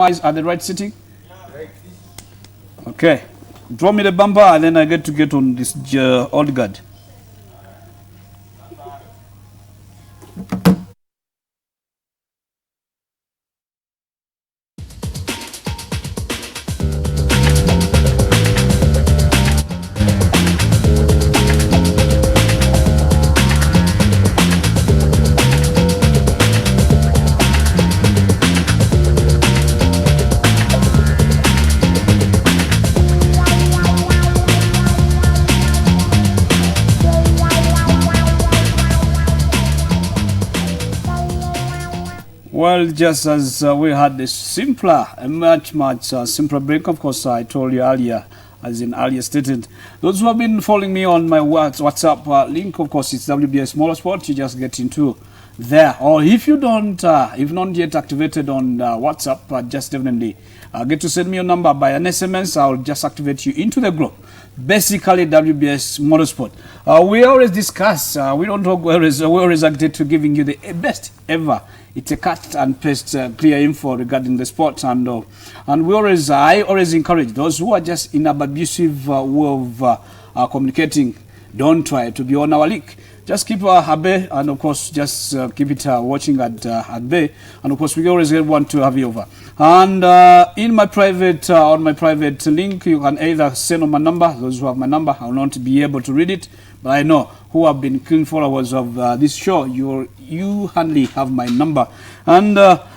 Are the right sitting? Okay. Draw me the bumper and then I get to get on this old guard. Well, just as we had a much simpler break, of course, I told you earlier, as in earlier stated, those who have been following me on my WhatsApp link, of course, it's WBS Motorsport. You just get into there. Or if you don't, if not yet activated on WhatsApp, just definitely get to send me your number by an SMS. I'll just activate you into the group. Basically, WBS Motorsport. We always discuss, we don't talk, we always activate to giving you the best ever. It's a cut and paste clear info regarding the sport, and I always encourage those who are just in an abusive way of communicating. Don't try to be on our link. Just keep at bay, and of course, just keep it watching at bay. And of course, we always want to have you over. And in my private on my private link, you can either send on my number. Those who have my number, I will not be able to read it, but I know who have been keen followers of this show. You hardly have my number. And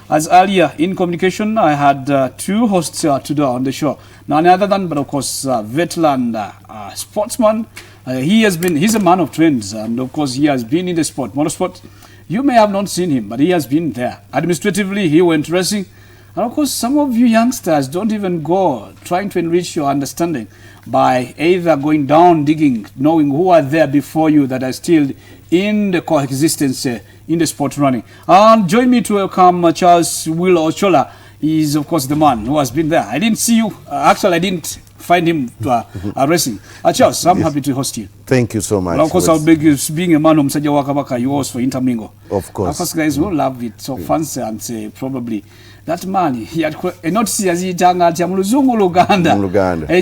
as earlier in communication, I had two hosts today on the show. None other than, but of course, veteran sportsman. He's a man of trends, and of course he has been in the sport, motorsport. You may have not seen him, but he has been there. Administratively, he went racing. And of course, some of you youngsters don't even go trying to enrich your understanding by either going down, digging, knowing who are there before you that are still in the coexistence in the sport running. And join me to welcome Charles Will Ochola. He is, of course, the man who has been there. I didn't see you. Actually, I didn't find him racing. Charles, I'm happy to host you. Thank you so much. Well, of course, I'll beg you, being a man of Msaja Wakabaka, you also intermingle. Of course. Of course, guys will love it so fancy and say probably that man, he had not see as he tanga Muluzungu Luganda.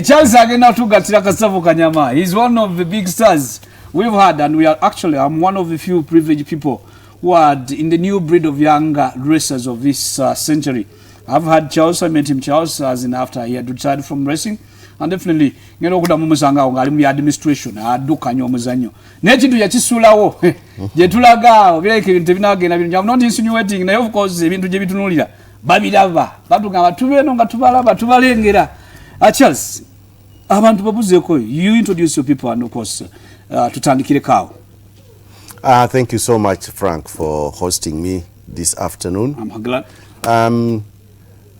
Charles agenda to Gatirakasavu Kanyama. He's one of the big stars we've had, and I'm one of the few privileged people who are in the new breed of younger racers of this century. I've had Charles, I met him Charles as in after he had retired from racing. And definitely, you know, the administration, I do canyo muzanyo. Nechitu ya chisulawo, jetulaga, I'm not insinuating, of course, even to Jebitunulida, Babidava, Batuga, Tuvenonga, Tuvalaba, Tuvalengera. Charles, abantu babuzeko, you introduce your people and of course, to Tandikire Cow. Thank you so much, Frank, for hosting me this afternoon. I'm glad.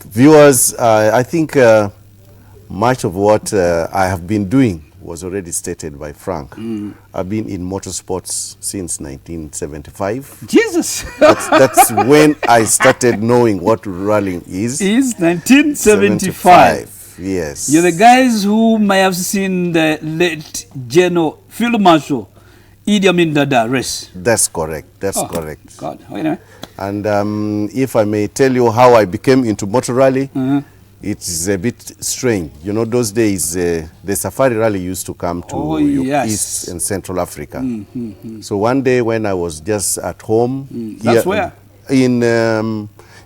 Viewers, I think much of what I have been doing was already stated by Frank. I've been in motorsports since 1975. Jesus! That's when I started knowing what rallying is. Is 1975. Yes. You're the guys who may have seen the late General Field Marshal Idi Amin Dada race. That's correct. That's correct. God, anyway. And if I may tell you how I became into motor rally, it's a bit strange. You know, those days, the safari rally used to come to East and Central Africa. So one day when I was just at home, that's where? In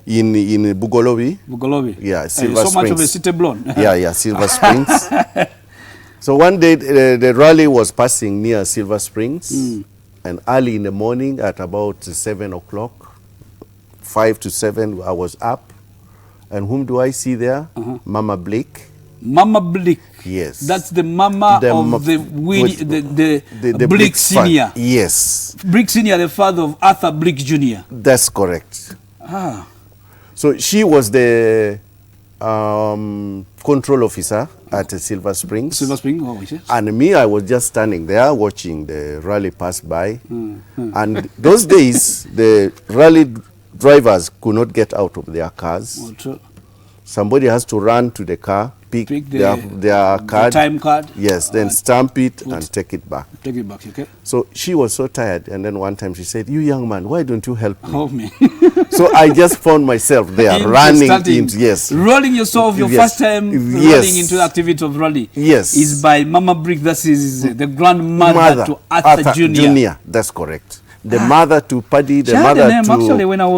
Bugolobi. Bugolobi. Yeah, Silver so Springs. Much of a city blown. Yeah, Silver Springs. So one day the rally was passing near Silver Springs, and early in the morning at about 7 o'clock, 5 to 7, I was up. And whom do I see there? Mama Blake. Mama Blake. Yes. That's the mama of the Blake Senior. Yes. Blake Senior, the father of Arthur Blake Jr. That's correct. So she was the control officer at Silver Springs. Silver Springs, oh, yes. And me, I was just standing there watching the rally pass by. And those days, the rally drivers could not get out of their cars. Somebody has to run to the car, pick their card, the time card. yes, then stamp it and take it back. Take it back, okay? So she was so tired, and then one time she said, "You young man, why don't you help me?" Help me. So I just found myself there running into, yes. Rolling yourself, your first time running into the activity of rally. Yes. Is by Mama Brick, that is the grandmother to Arthur Jr. That's correct. The mother to Paddy, the mother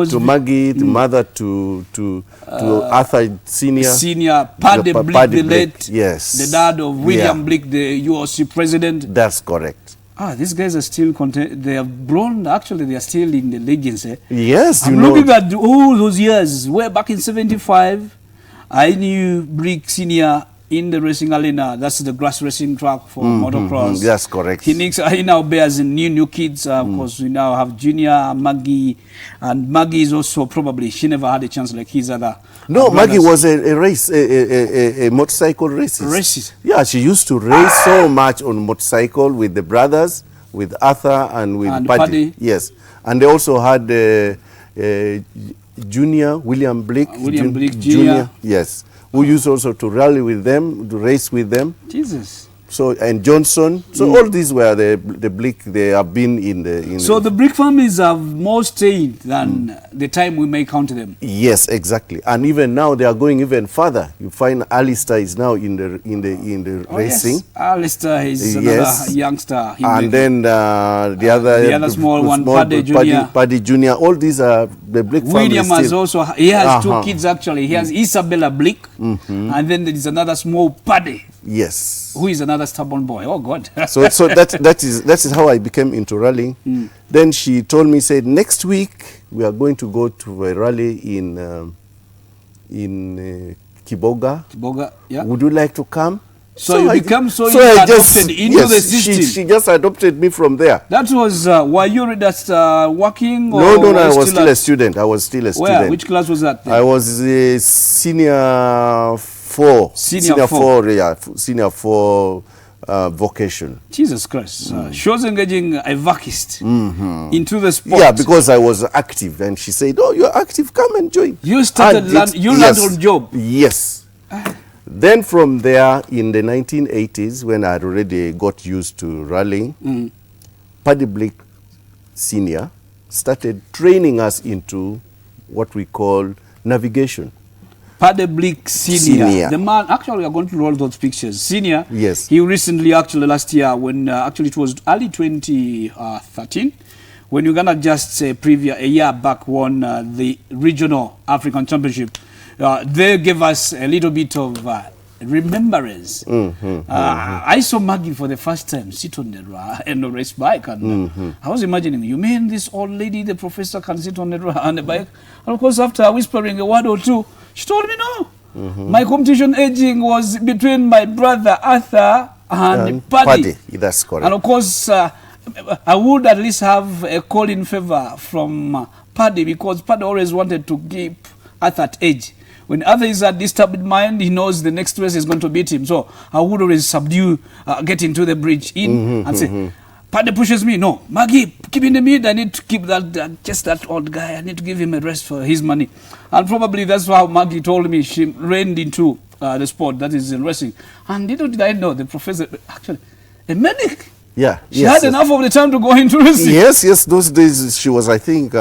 to Maggie, the mother to Arthur Senior. Senior, Paddy Blick, the late, yes. the dad of William Blick, the UOC president. That's correct. These guys are still they have grown. Actually, they are still in the legends. Eh? Yes, I'm looking at all those years. Way back in '75, I knew Brick Senior in the racing arena. That's the grass racing track for motocross. That's correct. He now bears new kids. Of course, we now have Junior, Maggie, and Maggie is also probably, she never had a chance like his other. No, Maggie was a motorcycle racist. Yeah, she used to race so much on motorcycle with the brothers, with Arthur and with Paddy. Yes, and they also had Junior, William Blick. William Blick Jr. Yes. Who used also to rally with them, to race with them. Jesus. So, and Johnson. So all these were the Blick, they have been in the... So the Blick families have more stayed than the time we may count them. Yes, exactly. And even now they are going even further. You find Alistair is now in the racing. Yes. Alistair is another youngster. And then the other small one, Paddy Jr. Paddy Jr. All these are the Blick families. William has also, he has two kids actually. He has Isabella Blick, and then there is another small Paddy. Yes. Who is another stubborn boy. Oh God. so that is how I became into rallying. Then she told me, said, next week we are going to go to a rally in Kiboga. Kiboga, yeah. Would you like to come? So you become adopted into the system. She just adopted me from there. That was, were you just working? Or no, I was still a student. I was still a student. Where? Which class was that then? I was a senior 4. Senior 4, yeah. Senior 4 vocation. Jesus Christ. She was engaging a vacist into the sport. Yeah, because I was active. And she said, oh, you're active, come and join. You started, you learned on job. Yes. Then from there, in the 1980s, when I had already got used to rallying, Paddy Blick Senior started training us into what we call navigation. Paddy Blick Senior. The man, actually, we are going to roll those pictures. Senior, yes. He recently, actually last year, when actually it was early 2013, when Uganda just a year back won the regional African championship. They gave us a little bit of remembrance. I saw Maggie for the first time sit on the race bike, and I was imagining, you mean this old lady, the professor, can sit on the bike? And of course, after whispering a word or two, she told me no. My competition aging was between my brother Arthur and Paddy. That's correct. And of course, I would at least have a call in favor from Paddy, because Paddy always wanted to keep Arthur at edge. When Arthur is at disturbed mind, he knows the next race is going to beat him. So I would always subdue, get into the bridge and say, Paddy pushes me. No, Maggie, keep in the mid. I need to keep just that old guy. I need to give him a rest for his money. And probably that's how Maggie told me she ran into the sport, that is in racing. And little did I know, the professor, actually, a medic. Yeah. She had enough of the time to go into racing. Yes. Those days she was, I think,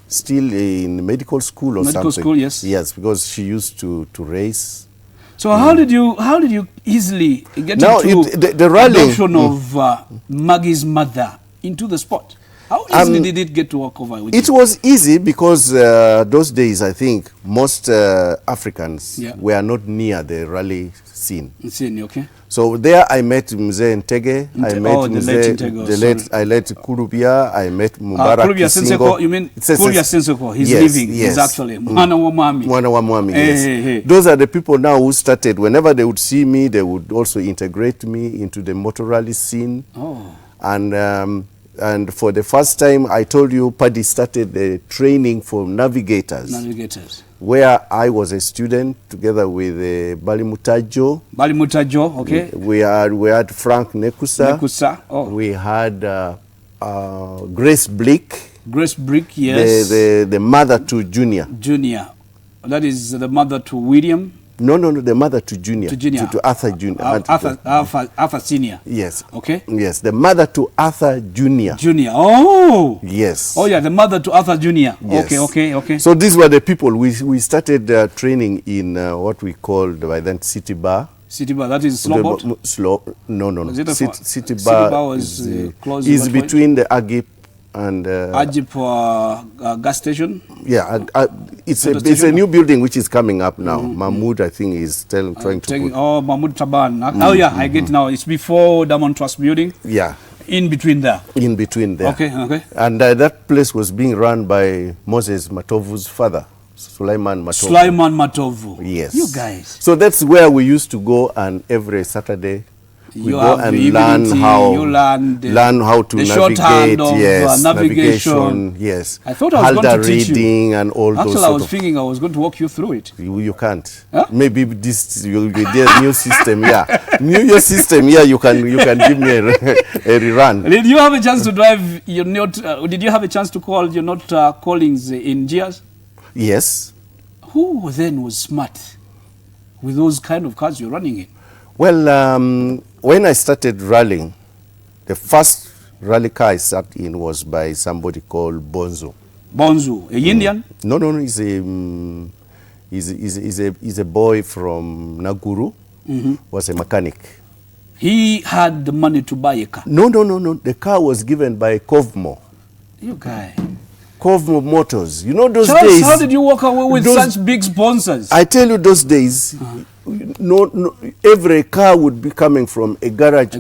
still in medical school or something. Medical school, yes. Yes, because she used to race. So how did you easily get into the rally adoption of Maggie's mother into the sport? How easily did it get to work over with it? You? Was easy because those days, I think, most Africans were not near the rally scene. Okay. So there I met Mzee Ntege, I met I met Kurubia, I met Mubarak Kurubia Senseko, you mean Kurubia Senseko, he's living, he's actually Mwana wa Mwami. Yes. Those are the people now who started, whenever they would see me, they would also integrate me into the motor rally scene. And for the first time, I told you, Paddy started the training for navigators. Where I was a student together with Balimutajo. Balimutajo, okay. We had Frank Nekusa. We had Grace Blick. Grace Blick, yes. The mother to Junior. That is the mother to William. No, the mother to Junior. To Junior. To Arthur Junior. Arthur Senior. Yes. Okay. Yes, the mother to Arthur Junior. Junior. Oh. Yes. Oh yeah, the mother to Arthur Junior. Yes. Okay. So these were the people. We started training in what we called by then City Bar. City Bar, that is slow boat? No. Is it City Bar Bar was close. is between the Agip and Ajip gas station. Yeah, it's a new building which is coming up now. Mahmoud, I think, is trying to put. Oh, Mahmoud Taban. Oh yeah, I get now. It's before Diamond Trust building. Yeah. In between there. In between there. Okay. And that place was being run by Moses Matovu's father, Sulaiman Matovu. Sulaiman Matovu. Yes. You guys. So that's where we used to go, and every Saturday we go and learn how to navigate. Yes, navigation. Yes. I thought I was going to teach reading and all those. Actually, I was thinking I was going to walk you through it. You can't. Huh? Maybe this will be their new system. Yeah, new system. Yeah, you can give me a rerun. Did you have a chance to drive your note? Did you have a chance to call your note callings in Gears? Yes. Who then was smart with those kind of cars you're running in? Well, when I started rallying, the first rally car I sat in was by somebody called Bonzo. Bonzo, a Indian? No, he's a boy from Naguru. Was a mechanic. He had the money to buy a car. No. The car was given by Kovmo. You guy. Kovmo Motors. You know those Charles, days. how did you walk away with such big sponsors? I tell you, those days, no, every car would be coming from a garage.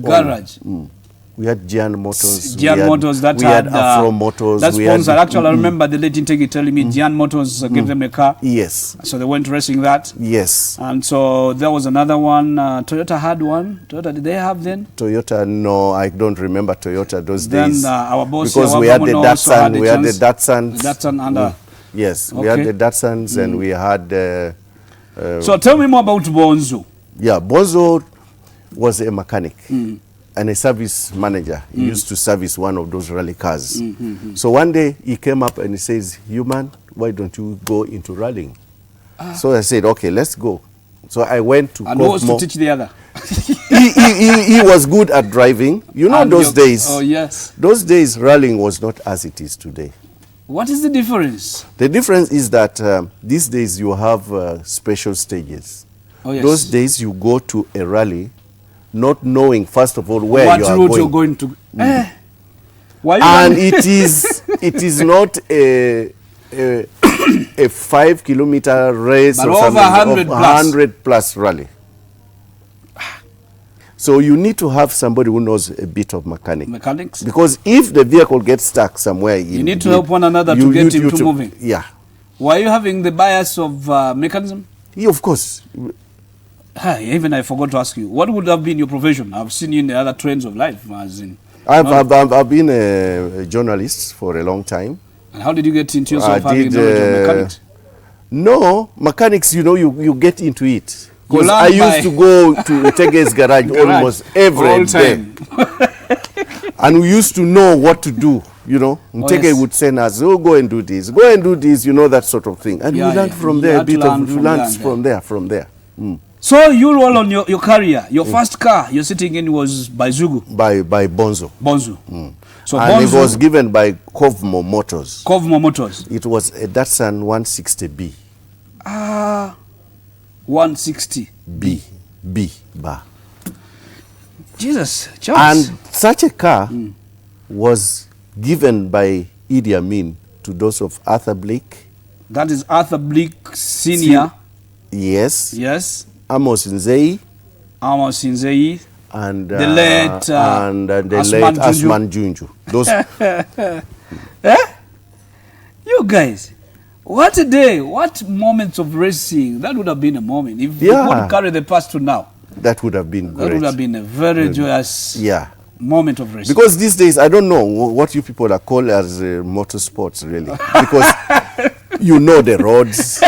We had Gian Motors. That we had Afro Motors. That sponsor. Actually, I remember the late intake telling me Gian Motors gave them a car. Yes. So they went racing that. Yes. And so there was another one. Toyota had one. Toyota, did they have then? Toyota, no, I don't remember Toyota those days. Then our boss, because we had the Datsun. We had the Datsuns. Datsun under. Yes, we had the Datsuns and we had. So tell me more about Bonzo. Yeah, Bonzo was a mechanic. And a service manager. He used to service one of those rally cars. So one day he came up and he says, "You man, why don't you go into rallying?" So I said, "Okay, let's go." So I went to and who was to teach the other? he was good at driving. You know, and those days. Oh yes. Those days rallying was not as it is today. What is the difference? The difference is that these days you have special stages. Oh yes. Those days you go to a rally not knowing, first of all, where what you are route going. You're going to. Why and it is not a 5 kilometer race but or over something, 100 plus rally. So you need to have somebody who knows a bit of mechanics. Because if the vehicle gets stuck somewhere, you need to help one another to get him to moving. Yeah. Were you having the bias of mechanism? Yeah, of course. Even I forgot to ask you, what would have been your profession? I've seen you in the other trends of life. As in, I've been a journalist for a long time. And how did you get into yourself having knowledge of mechanics? No, mechanics, you know, you get into it. Because I used to go to Tege's garage almost every day. And we used to know what to do, you know. Tege would send us, "Oh, go and do this, you know, that sort of thing." And we learned from there, we learned from there. So you roll on your career. Your first car you're sitting in was by Zugu? By Bonzo. So and it was given by Kovmo Motors. Kovmo Motors. It was a Datsun 160B. 160. B. Bar. Jesus, Charles. And such a car was given by Idi Amin to those of Arthur Blake. That is Arthur Blake Senior. Yes. Yes. Amos Nzei. And the late Asman Junju. Those. You guys, what a day! What moments of racing! That would have been a moment if you could carry the past to now. That would have been great. That would have been a very joyous moment of racing. Because these days, I don't know what you people are called as motorsports, really. Because you know the roads.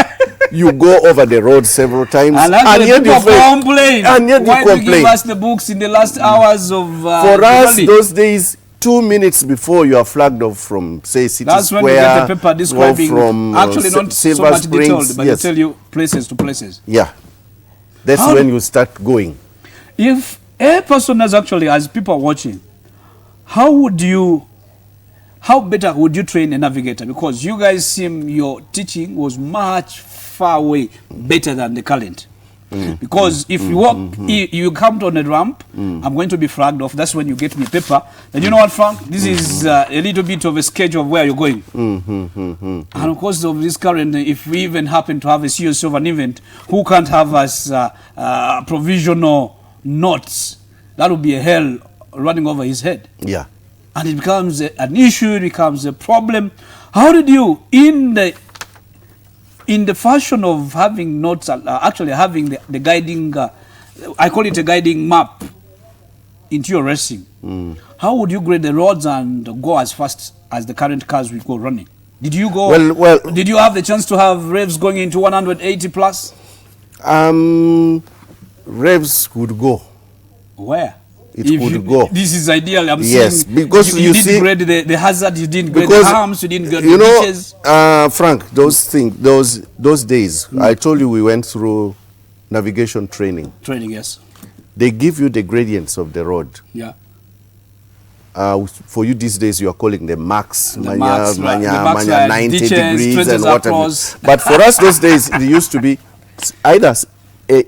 You go over the road several times. And yet you complain. And yet Why you complain. Why do you give us the books in the last hours of For us, those days, 2 minutes before you are flagged off from, say, City That's Square, when you get the paper describing, or from actually not so Silver much detailed, Springs. but Yes. they tell you places to places. Yeah, that's How when you start going. If a person is actually, as people are watching, how better would you train a navigator? Because you guys seem your teaching was much far way better than the current. Because if you walk, you come on a ramp, I'm going to be flagged off. That's when you get me paper. And you know what, Frank? This is a little bit of a sketch of where you're going. And of course, of this current, if we even happen to have a serious of an event, who can't have us provisional notes? That would be a hell running over his head. Yeah. And it becomes an issue, it becomes a problem. How did you, in the fashion of having notes, actually having the guiding, I call it a guiding map into your racing, how would you grade the roads and go as fast as the current cars will go running? Did you go, Well, did you have the chance to have revs going into 180 plus? Revs could go. Where? It could go. This is ideal. I'm Yes, seeing because you you didn't see, grade the hazard, you didn't grade because the harms, you didn't grade you the know, ditches. Frank, those days, I told you we went through navigation training. Training, yes. They give you the gradients of the road. Yeah. For you these days, you are calling the max, The max, right. The max, 90 ditches, degrees and trenches whatever. across. But for us those days, it used to be either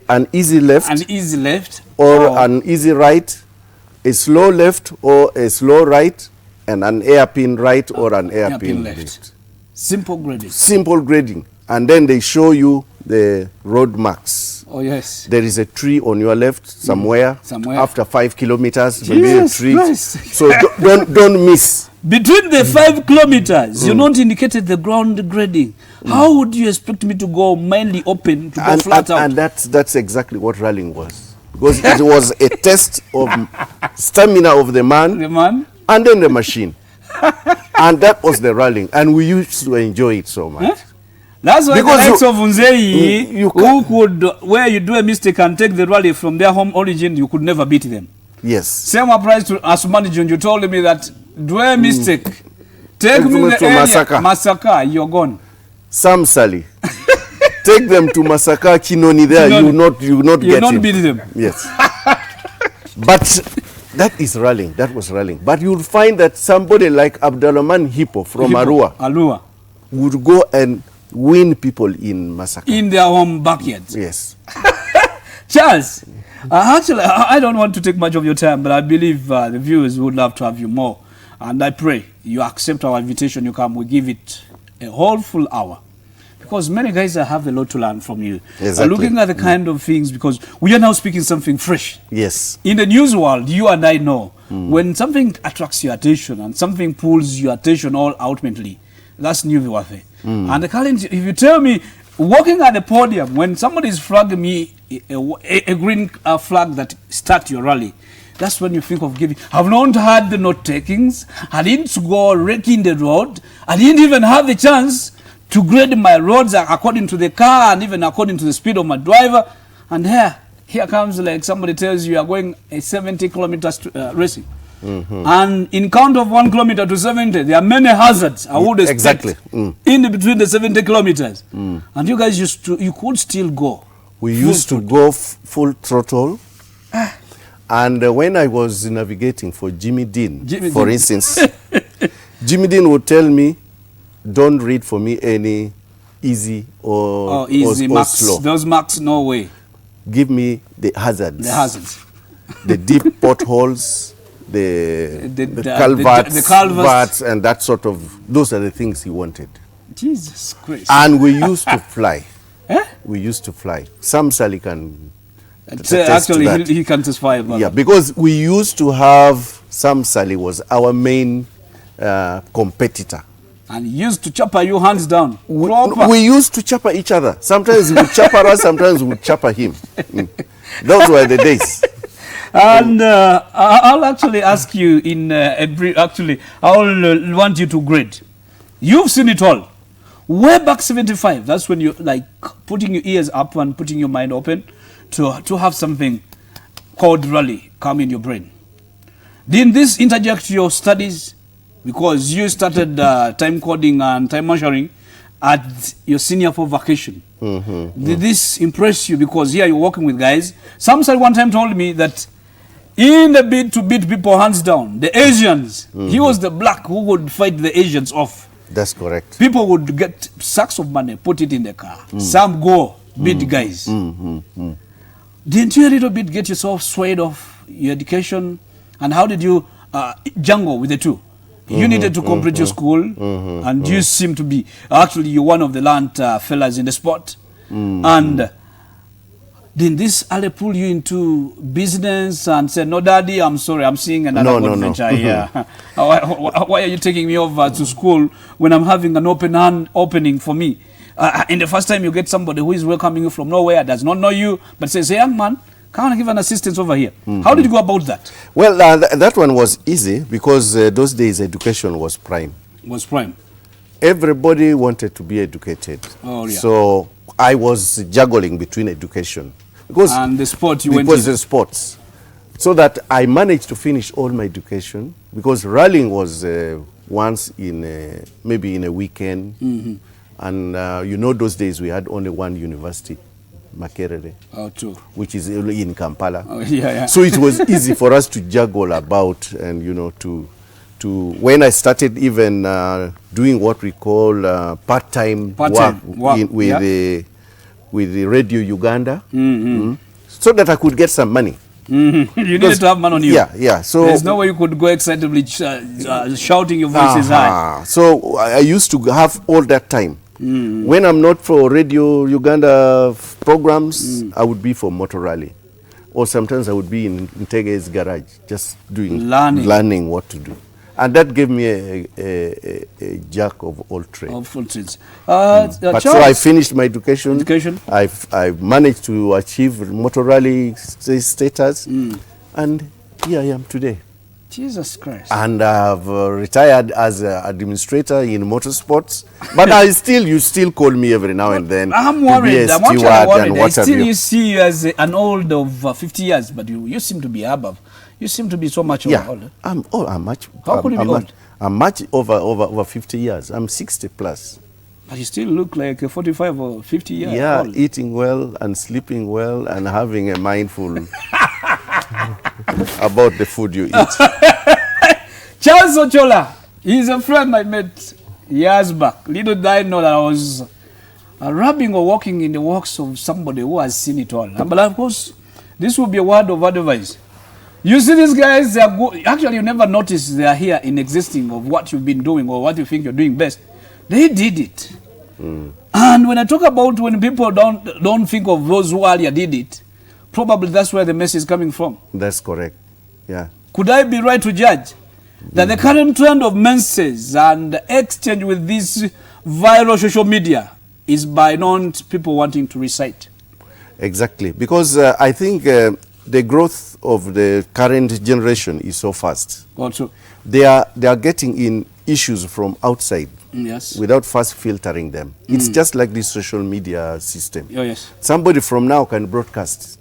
an easy left An easy left or an easy right, a slow left or a slow right, and an airpin right or an airpin left. Simple grading. Simple grading. And then they show you the road marks. Oh, yes. There is a tree on your left somewhere. Somewhere. After 5 kilometers, maybe a Jesus tree. Christ. So don't miss. Between the 5 kilometers, you not indicated the ground grading. How would you expect me to go mainly open, to go flat out? And that's exactly what rallying was. Because it was a test of stamina of the man, and then the machine. And that was the rallying. And we used to enjoy it so much. Huh? That's why Because the likes of Unzei, you who could, where you do a mistake and take the rally from their home origin, you could never beat them. Yes. Same applies to Asumani Jun. You told me that do a mistake, take me the to area, Masaka. you're gone. Sam Sally. Take them to Masaka, Kinoni there, Kinoni. you will not You get not him. beat them. Yes. But that is rallying. That was rallying. But you'll find that somebody like Abdulrahman Hippo from Arua would go and win people in Masaka. In their home backyards. Yes. Charles, actually, I don't want to take much of your time, but I believe the viewers would love to have you more. And I pray you accept our invitation, you come, we give it a whole full hour. Because many guys have a lot to learn from you. Exactly. Looking at the kind of things, because we are now speaking something fresh. Yes. In the news world, you and I know, when something attracts your attention and something pulls your attention all ultimately, that's new warfare. And the current, if you tell me, walking at the podium, when somebody is flagging me a green flag that start your rally, that's when you think of giving. I've not had the note takings. I didn't go wrecking the road. I didn't even have the chance to grade my roads according to the car and even according to the speed of my driver. And here comes like somebody tells you are going a 70 kilometers racing. And in count of 1 kilometer to 70, there are many hazards I would expect in between the 70 kilometers. And you guys you could still go. We used to go full throttle. And when I was navigating for Jimmy Dean, for instance, Jimmy Dean would tell me, don't read for me any easy or max, slow. Those marks, no way. Give me the hazards. The hazards. The deep potholes, the culverts, and that sort of, those are the things he wanted. Jesus Christ. And we used to fly. We used to fly. Sam Sally can actually, he can testify about that. Because we used to have, Sam Sally was our main competitor. And he used to chopper you hands down. We used to chopper each other. Sometimes he would chopper us, sometimes we would chopper him. Those were the days. And I'll actually ask you in a brief, actually, I'll want you to grade. You've seen it all. Way back 75, that's when you like putting your ears up and putting your mind open to have something called rally come in your brain. Didn't this interject your studies? Because you started time coding and time measuring at your senior for vacation. Did this impress you? Because here you're working with guys. Some said one time told me that in the bid to beat people hands down, the Asians, he was the black who would fight the Asians off. That's correct. People would get sacks of money, put it in the car. Some go beat guys. Didn't you a little bit get yourself swayed off your education? And how did you jungle with the two? You needed to complete your school, and you seem to be, actually, you're one of the learned fellas in the sport. And didn't this early pull you into business and say, no, daddy, I'm sorry, I'm seeing another venture here. Why are you taking me over to school when I'm having an opening for me? In the first time you get somebody who is welcoming you from nowhere, does not know you, but says, hey, young man, come and give an assistance over here. How did you go about that? Well, that one was easy because those days education was prime. Was prime. Everybody wanted to be educated. Oh, yeah. So I was juggling between education. And the sport you went to? Because the sports. So that I managed to finish all my education because rallying was once in maybe in a weekend. And you know those days we had only one university. Makerere, which is in Kampala. So it was easy for us to juggle about, and you know, to when I started even doing what we call part-time work with the Radio Uganda, so that I could get some money. You needed to have money on you. Yeah. So there's no way you could go excitedly shouting your voices high. So I used to have all that time. When I'm not for Radio Uganda programs, I would be for motor rally. Or sometimes I would be in Tege's garage, just learning what to do. And that gave me a jack of all trades. But so I finished my education. I managed to achieve motor rally status. And here I am today. Jesus Christ. And I've retired as an administrator in motorsports. But you still call me every now and then. I'm worried. I'm worried. I still you see you as an old of 50 years, but you seem to be above. You seem to be so much older. I'm much. How could you be old? I'm much over 50 years. I'm 60 plus. But you still look like a 45 or 50 years old. Eating well and sleeping well and having a mindful about the food you eat. Charles Ochola, he's a friend I met years back. Little did I know that I was rubbing or walking in the works of somebody who has seen it all. But of course, this will be a word of advice. You see these guys, they are good. Actually, you never notice they are here in existing of what you've been doing or what you think you're doing best. They did it. And when I talk about when people don't think of those who earlier did it, probably that's where the mess is coming from. That's correct. Yeah. Could I be right to judge that the current trend of menses and exchange with this viral social media is by non-people wanting to recite? Exactly. Because I think the growth of the current generation is so fast. Also, they are getting in issues from outside. Yes. Without first filtering them. It's just like this social media system. Oh, yes. Somebody from now can broadcast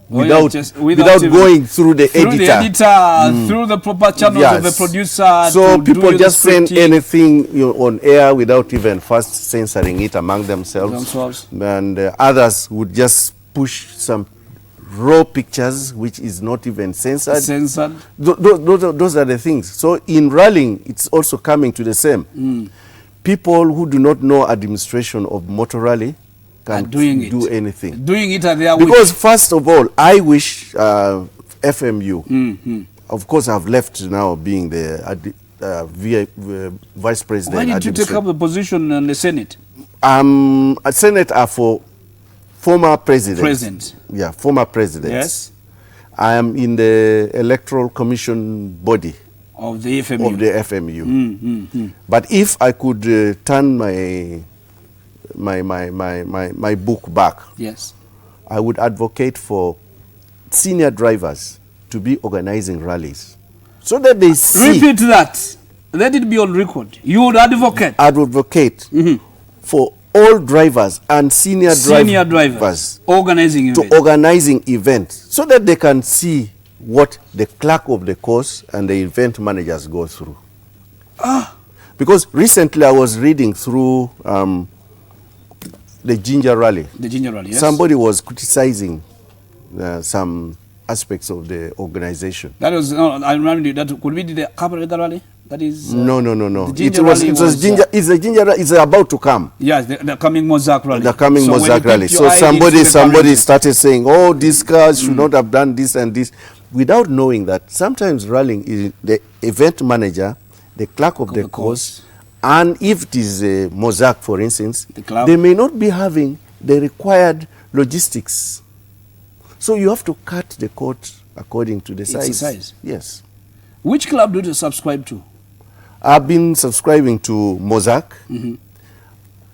without going through the editor. Through the proper channels of the producer. So people just send anything on air without even first censoring it among themselves. And others would just push some raw pictures which is not even censored. Those are the things. So in rallying, it's also coming to the same. People who do not know administration of motor rally can't do anything. Doing it at their because first of all, I wish FMU, of course I've left now being the vice president. Why did you take up the position in the Senate? A Senate are for former presidents. Yeah, former presidents. Yes. I am in the Electoral Commission body. Of the FMU. But if I could turn my book back, yes, I would advocate for senior drivers to be organizing rallies, so that they see. Repeat that. Let it be on record. You would advocate. Advocate for all drivers and senior drivers organizing events, so that they can see what the clerk of the course and the event managers go through. Ah. Because recently I was reading through the Ginger Rally. The Ginger Rally, yes. Somebody was criticizing some aspects of the organization. That was, I remember that could be the Capital Rally. That is no. The It was Ginger. It's the Ginger. It's about to come. Yes, the coming Mozart Rally. The coming so Mozart Rally. So somebody started saying, "Oh, these cars should not have done this and this," without knowing that sometimes rallying is the event manager, the clerk of the course, and if it is a Mozart, for instance, they may not be having the required logistics. So you have to cut the court according to the size. Yes. Which club do you subscribe to? I've been subscribing to Mozart,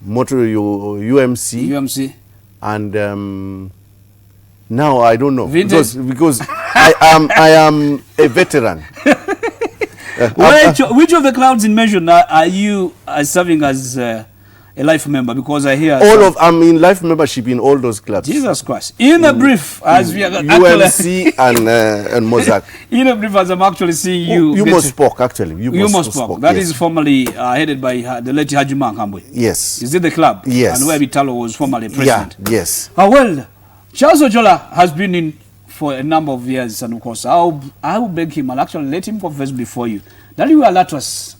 Motor UMC, and now I don't know because I am a veteran. Which of the clubs in mention are you serving as a life member? Because I hear I'm in life membership in all those clubs. Jesus Christ! In a brief, as we are UMC and Mozart. In a brief, as I'm actually seeing you. You must spoke actually. You must spoke. That is formerly headed by the late Hajima Kambwe. Yes. Is it the club? Yes. And where Vitalo was formerly president. Yeah. Yes. Well, Charles Ojola has been in for a number of years, and of course, I will beg him and actually let him confess before you that you allot us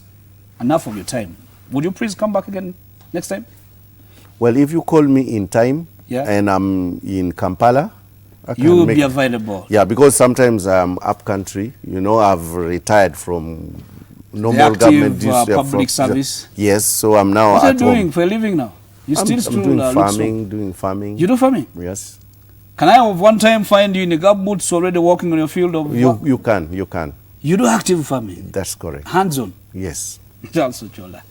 enough of your time. Would you please come back again next time? Well, if you call me in time, and I'm in Kampala, you will be available. Yeah, because sometimes I'm up country. You know, I've retired from normal government duty, public service. Yes, so I'm now. What are you doing for a living now? I'm doing farming. You do farming? Yes. Can I have one time find you in the gumboots already working on your field of work? You can. You do active farming? That's correct. Hands-on? Yes. Charles Ojola.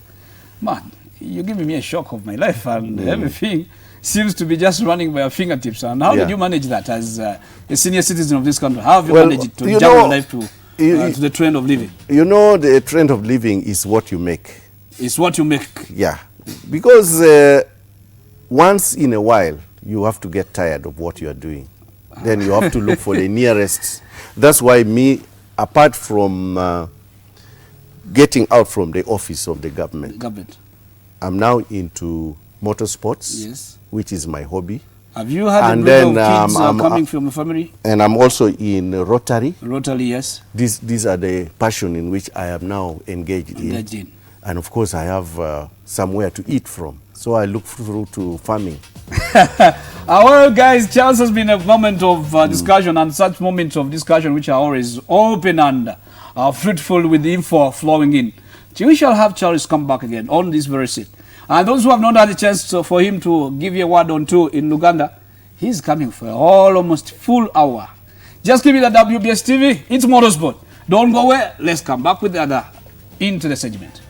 Man, you're giving me a shock of my life, and everything seems to be just running by your fingertips. And how did you manage that as a senior citizen of this country? How have you managed to jump your life to the trend of living? You know, the trend of living is what you make. It's what you make. Yeah. Because once in a while, you have to get tired of what you are doing. Then you have to look for the nearest. That's why me, apart from getting out from the office of the government, I'm now into motorsports, which is my hobby. Have you had a group of kids coming from your family? And I'm also in Rotary. Rotary, yes. These are the passion in which I am now engaged in. And of course, I have somewhere to eat from. So I look through to farming. Well, guys, Charles has been a moment of discussion, and such moments of discussion which are always open and fruitful with the info flowing in. We shall have Charles come back again on this very seat. And those who have not had a chance for him to give you a word on two in Uganda, he's coming for almost full hour. Just give me the WBS TV. It's Motorsport. Don't go away. Let's come back with the other into the segment.